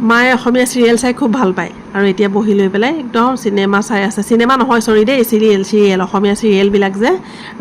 মায়ে অসমীয়া চিৰিয়েল চাই খুব ভাল পায় আৰু এতিয়া বহি লৈ পেলাই একদম চিনেমা চাই আছে। চিনেমা নহয় চৰি দেই, চিৰিয়েল অসমীয়া চিৰিয়েলবিলাক যে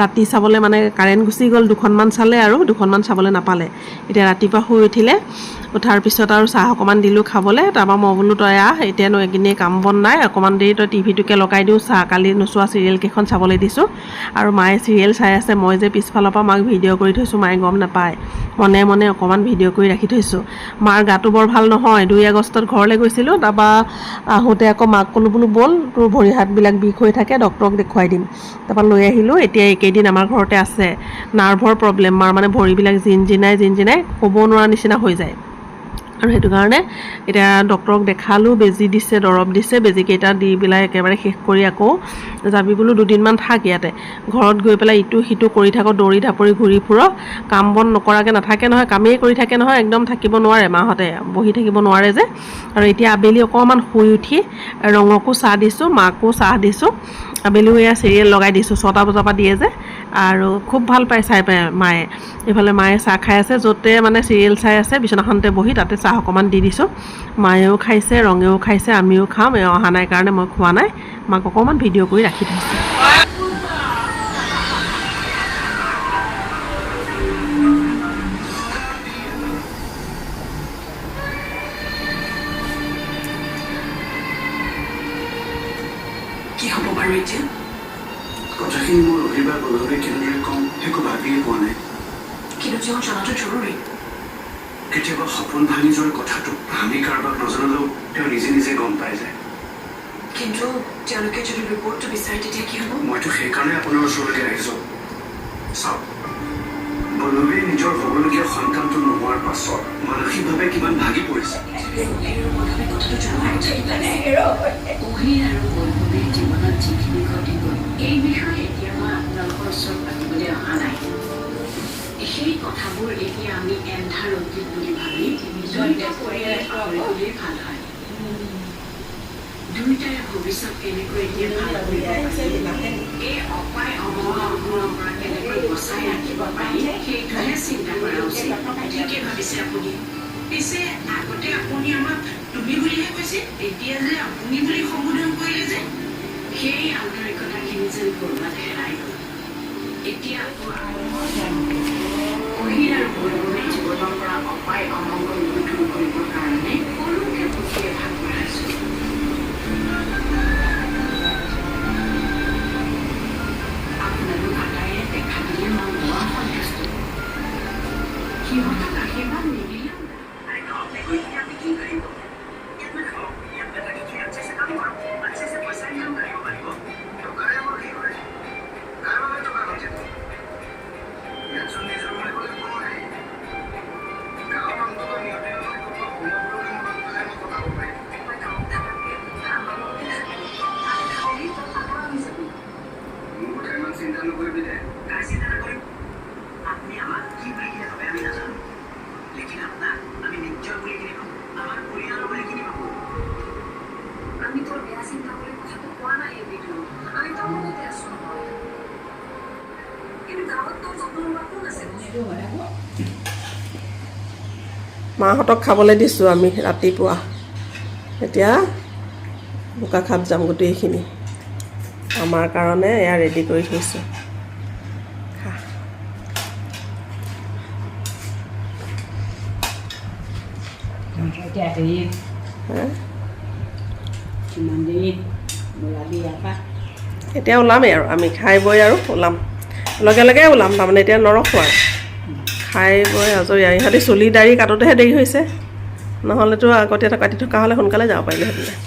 ৰাতি চাবলৈ মানে কাৰেণ্ট গুচি গ'ল, দুখনমান চালে আৰু দুখনমান চাবলৈ নাপালে। এতিয়া ৰাতিপুৱা শুই উঠিলে, উঠাৰ পিছত আৰু চাহ অকণমান দিলোঁ খাবলৈ। তাৰপৰা মই বোলো তই আহ, এতিয়ানো এইখিনি কাম বন নাই, অকণমান দেৰি তই টিভিটোকে লগাই দিওঁ, চাহ কালি নোচোৱা চিৰিয়েলকেইখন চাবলৈ দিছোঁ। আৰু মায়ে চিৰিয়েল চাই আছে, মই যে পিছফালৰ পৰা মাক ভিডিঅ' কৰি থৈছোঁ, মায়ে গম নাপায়। মনে মনে অকণমান ভিডিঅ' কৰি ৰাখি থৈছোঁ। মাৰ গাটো বৰ ভাল নহয়, 2 আগষ্টত ঘৰলৈ গৈছিলোঁ। তাৰপৰা আহোঁতে আকৌ মাক ক'লোঁ বোলো ব'ল, তোৰ ভৰি হাতবিলাক বিষ হৈ থাকে, ডক্তৰক দেখুৱাই দিম। তাৰপৰা লৈ আহিলোঁ। এতিয়া এইকেইদিন আমাৰ ঘৰতে আছে। নাৰ্ভৰ প্ৰব্লেম, মাৰ মানে ভৰিবিলাক জিনজিনাই ক'ব নোৱাৰা নিচিনা হৈ যায়। আৰু সেইটো কাৰণে এতিয়া ডক্তৰক দেখালোঁ, বেজী দিছে, দৰৱ দিছে, বেজীকেইটা দি পেলাই একেবাৰে শেষ কৰি আকৌ যাবি বোলো 2 দিনমান থাক ইয়াতে, ঘৰত গৈ পেলাই ইটো সিটো কৰি থাকোঁ, দৌৰি ঢাপৰি ঘূৰি ফুৰ, কাম বন নকৰাকৈ নাথাকে নহয়, কামেই কৰি থাকে নহয়, একদম থাকিব নোৱাৰে মাহঁতে, বহি থাকিব নোৱাৰে যে। আৰু এতিয়া আবেলি অকণমান শুই উঠি ৰঙকো চাহ দিছোঁ, মাকো চাহ দিছোঁ। আবেলিও এয়া চিৰিয়েল লগাই দিছোঁ, 6টা বজাৰ পৰা দিয়ে যে, আৰু খুব ভাল পায় চাই পায় মায়ে। এইফালে মায়ে চাহ খাই আছে, য'তে মানে চিৰিয়েল চাই আছে বিচনাখনতে বহি, তাতে চাহ অকণমান দি দিছোঁ। মায়েও খাইছে, ৰঙেও খাইছে, আমিও খাম। এওঁ অহা নাই কাৰণে মই খোৱা নাই, মাক অকণমান ভিডিঅ' কৰি ৰাখি থৈছোঁ। কি হ'ব বাৰু এতিয়া? কথাখিনি মোৰ ৰবিবাৰ গধূলি কেনেদৰে কম একো ভাবিয়ে পোৱা নাই। কিন্তু তেওঁ জনাটো জৰুৰী। কেতিয়াবা সপোন ভাঙি যোৱাৰ কথাটো আমি কাৰোবাক নজনালেও তেওঁ নিজে নিজে গম পাই যায়। কিন্তু তেওঁলোকে যদি ৰিপৰ্টটো বিচাৰে তেতিয়া কি হ'ব? মইতো সেইকাৰণে আপোনাৰ ওচৰলৈ আহিছোঁ। চাওক, বলবীয়ে নিজৰ হ'বলগীয়া সন্তানটো নোহোৱাৰ পাছত মানসিকভাৱে কিমান ভাগি পৰিছে। জীৱনত যিখিনি ঘটি গ'ল, এই বিষয়ে এতিয়া মই আপোনালোকৰ ওচৰত পাতিবলৈ অহা নাই। সেই কথাবোৰ এতিয়া আমি এন্ধাৰ অতীত বুলি ভাবি দুয়োটা পৰিয়ালে পাহৰিবলৈ ভাল হয়। দুয়োটাৰে ভৱিষ্যত কেনেকৈ এতিয়া ভাল কৰিব পাৰি, এই অপায় অমংগলবোৰৰ পৰা কেনেকৈ বচাই ৰাখিব পাৰি, সেইটোহে চিন্তা কৰা উচিত। ঠিকে ভাবিছে আপুনি। পিছে আগতে আপুনি আমাক তুমি বুলিহে কৈছিল, এতিয়া যে আপুনি বুলি সম্বোধন কৰিলে যে, সেই আন্তৰিকতাখিনি যেন কৰবাত হেৰাই গ'ল। এতিয়া আকৌ অহিৰ আৰু বৈভৱীৰ জীৱনৰ পৰা অপায় অমংগল দূৰ কৰিবৰ কাৰণে সৰুকে পুথিয়ে ভাগ বঢ়াইছোঁ। আপোনালোক আটাইয়ে দেখা দিলে মই বৰ সন্তুষ্ট। সিহঁতক আশীৰ্বাদ নিদিলেও চিন্তা নকৰিবি দে। চিন্তা নকৰিম। আপুনি আমাক কি বুলি কিনে ভাবে আমি নাজানো। লেকিন আপোনাক আমি নিশ্চয় বুলি কিনে ভাবো, আমাৰ পৰিয়াল বুলি কিনে ভাবো। আমি তোৰ বেয়া চিন্তা কৰি কথাটো কোৱা নাই এই ভিডিঅ', আমি তোৰ লগতে আছো নহয়। কিন্তু গাঁৱত তোৰ যত্ন লোৱা কোন আছে? মাহঁতক খাবলৈ দিছোঁ আমি ৰাতিপুৱা। এতিয়া বোকাখাত যাম, গোটেইখিনি আমাৰ কাৰণে এয়া ৰেডি কৰি থৈছোঁ। এতিয়া ওলামেই আৰু আমি খাই বৈ আৰু ওলাম, লগে লগে ওলাম। তাৰমানে এতিয়া নৰখোঁ আৰু খাই বৈ আজৰি। ইহঁতে চুলি দাড়ি কাটোতেহে দেৰি হৈছে, নহ'লেতো আগতীয়াকৈ কাটি থকা হ'লে সোনকালে যাব পাৰিলেহেঁতেন।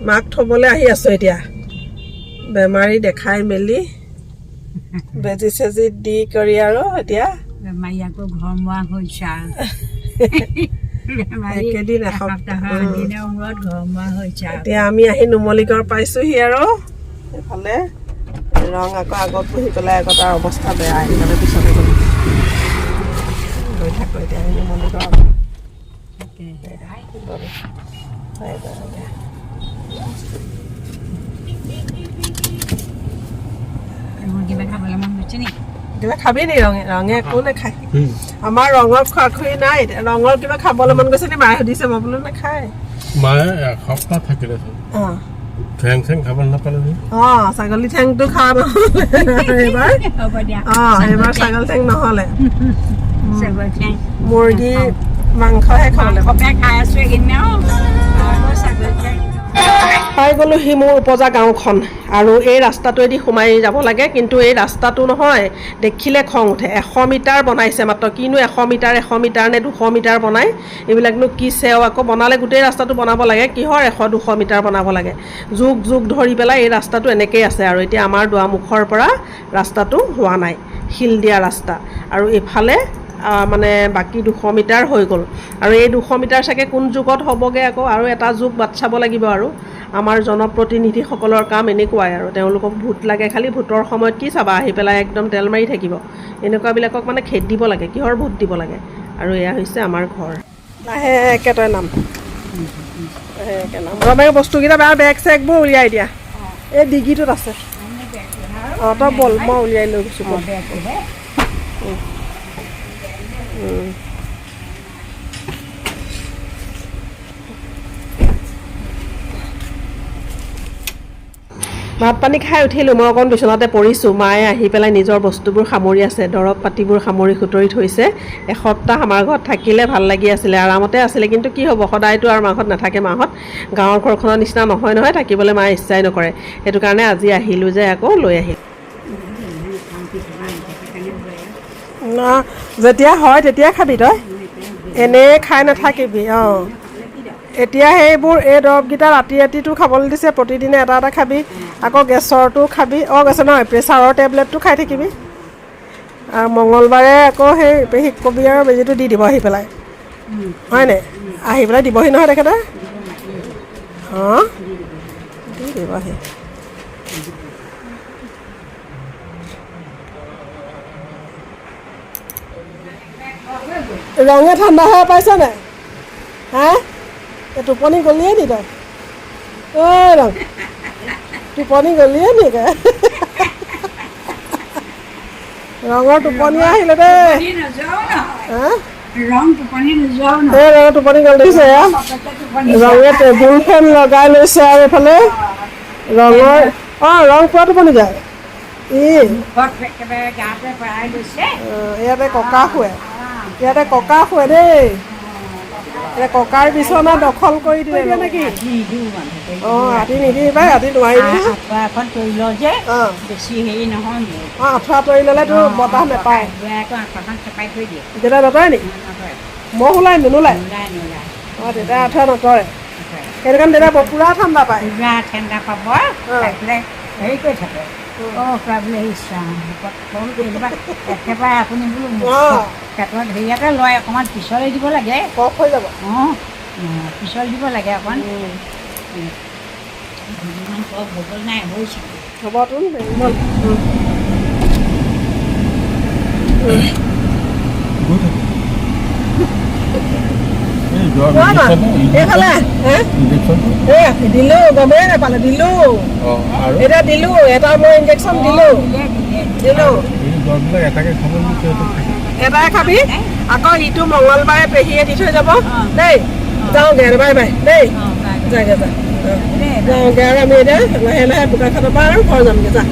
মাক থ'বলৈ আহি আছোঁ এতিয়া বেমাৰী দেখাই মেলি বেজি চেজি দি কৰি আৰু এতিয়া বেমাৰী আকৌ ঘৰ মোৱা হৈছে একেদিন এসপ্তাহৰ দিনৰ মূৰত ঘৰ মোৱা হৈছে এতিয়া আমি আহি নুমলীগড় পাইছোঁহি আৰু এইফালে ৰং আকৌ আগত বহি পেলাই আকৌ তাৰ অৱস্থা বেয়া সেইকাৰণে পিছতে গ'লো গৈ থাকোঁ এতিয়া আমি নুমলীগড় কিবা খাবলৈ মন গৈছে নি কিবা খাবি নি ৰঙে ৰঙে একো নাখায় আমাৰ ৰঙৰ খোৱা খুৰী নাই ৰঙৰ কিবা খাবলৈ মন গৈছে নি মায়ে সুধিছে মই বোলো নাখায় মায়ে এসপ্তাহ থাকিলে অঁ ঠেং চেং খাবলৈ নাপালে অঁ ছাগলী ঠেংটো খোৱা নহ'লে এইবাৰ হ'ব দিয়া অঁ এইবাৰ ছাগলী ঠেং নহ'লে ছাগলী ঠেং মুৰ্গী মাংসহে খাবলৈ সদায় খাই আছো এইকেইদিন আৰু ছাগলী ঠেং পাই গ'লোহি মোৰ উপজা গাঁওখন আৰু এই ৰাস্তাটোৱেদি সোমাই যাব লাগে কিন্তু এই ৰাস্তাটো নহয় দেখিলে খং উঠে 100 মিটাৰ বনাইছে মাত্ৰ কিনো 100 মিটাৰ নে 200 মিটাৰ বনায় এইবিলাকনো কি চেও আকৌ বনালে গোটেই ৰাস্তাটো বনাব লাগে কিহৰ 100-200 মিটাৰ বনাব লাগে যুগ যুগ ধৰি পেলাই এই ৰাস্তাটো এনেকেই আছে আৰু এতিয়া আমাৰ দুৱাৰমুখৰ পৰা ৰাস্তাটো হোৱা নাই শিল দিয়া ৰাস্তা আৰু এইফালে মানে বাকী 200 মিটাৰ হৈ গ'ল আৰু এই 200 মিটাৰ চাগে কোন যুগত হ'বগৈ আকৌ আৰু এটা যুগ বাট চাব লাগিব আৰু আমাৰ জনপ্ৰতিনিধিসকলৰ কাম এনেকুৱাই আৰু তেওঁলোকক ভোট লাগে খালি ভোটৰ সময়ত কি চাবা আহি পেলাই একদম তেল মাৰি থাকিব এনেকুৱাবিলাকক মানে খেদ দিব লাগে কিহৰ ভোট দিব লাগে আৰু এয়া হৈছে আমাৰ ঘৰ লাহেকৈ তই নাম লাহেকৈ নাম ৰমেও বস্তুকেইটা বেয়া বেগ চেগবোৰ উলিয়াই দিয়া এই ডিগিটোত আছে অঁ তই ব'ল মই উলিয়াই লৈ গৈছোঁ ব'ল ভাত পানী খাই উঠিলোঁ মই অকণ বিচনাতে পৰিছোঁ মায়ে আহি পেলাই নিজৰ বস্তুবোৰ সামৰি আছে দৰৱ পাতিবোৰ সামৰি সুতৰি থৈছে এসপ্তাহ আমাৰ ঘৰত থাকিলে ভাল লাগি আছিলে আৰামতে আছিলে কিন্তু কি হ'ব সদায়তো আৰু মাহঁত নাথাকে মাহঁত গাঁৱৰ ঘৰখনৰ নিচিনা নহয় থাকিবলৈ মায়ে ইচ্ছাই নকৰে সেইটো কাৰণে আজি আহিলোঁ যে আকৌ লৈ আহিলোঁ যেতিয়া হয় তেতিয়া খাবি তই এনেই খাই নাথাকিবি অঁ এতিয়া সেইবোৰ এই দৰৱকেইটা ৰাতিটো খাবলৈ দিছে প্ৰতিদিনে এটা এটা খাবি আকৌ গেছৰটো খাবি গেছৰ নহয় প্ৰেছাৰৰ টেবলেটটো খাই থাকিবি আৰু মঙলবাৰে আকৌ সেই পেহীক কবি আৰু বেজীটো দি দিব আহি পেলাই হয়নে আহি পেলাই দিবহি নহয় তেখেতে অঁ দি দিবহি ৰঙে ঠাণ্ডা হৈ পাইছ নাই হা টোপনি গলিয়ে নি তই ৰং টোপনি গলিয়ে নি ৰঙৰ টোপনি আহিলে দেই ৰং টোপনি নোযোৱাও এই ৰঙৰ টোপনি গ'ল দিছে ৰঙে টেবুল ফেন লগাই লৈছে আৰু এইফালে ৰঙৰ ৰং পোৱা টোপনি যায় ইয়াতে ককা শুৱে দেই এতিয়া ককাৰ বিচনা দখল কৰি দিলে নেকি ৰাতি নিদিবি পাই ৰাতি নোৱাৰিবি এখন তৰি লওঁ যে বেছি হেৰি নহয় আঁঠুৱা তৰি ল'লে তোৰ বতাহ নাপায় আঁঠুৱাখন চেপাই থৈ দিয়ে দেউতাই নতৰে নেকি মহ ওলাই নোলায় দেউতাই আঁঠুৱা নতৰে সেইটো কাৰণে দেউতাই পুৰা ঠাণ্ডা পায় পুৰা ঠাণ্ডা পাব হেৰি কৰি থাকে বোলে একেবাৰে আপুনি বোলো পেটত হেৰিয়াতে লয় অকণমান পিছলৈ দিব লাগে কফ হৈ যাব পিছল দিব লাগে অকণ ইমান কফ হ'ব নাই হৈছে হ'বতো এইফালে দিলোঁ গমেই নাপালে দিলোঁ এতিয়া দিলোঁ এটা মই ইনজেকশ্যন দিলোঁ এটাই খাবি আকৌ ইটো মঙলবাৰে পেহীয়ে দি থৈ যাব দেই যাওঁগৈ বাই বাই দেই যাওঁগৈ যাওঁগৈ আৰু আমি এতিয়া লাহে লাহে বোকাখাটৰ পৰা আৰু ঘৰ যামগৈ যা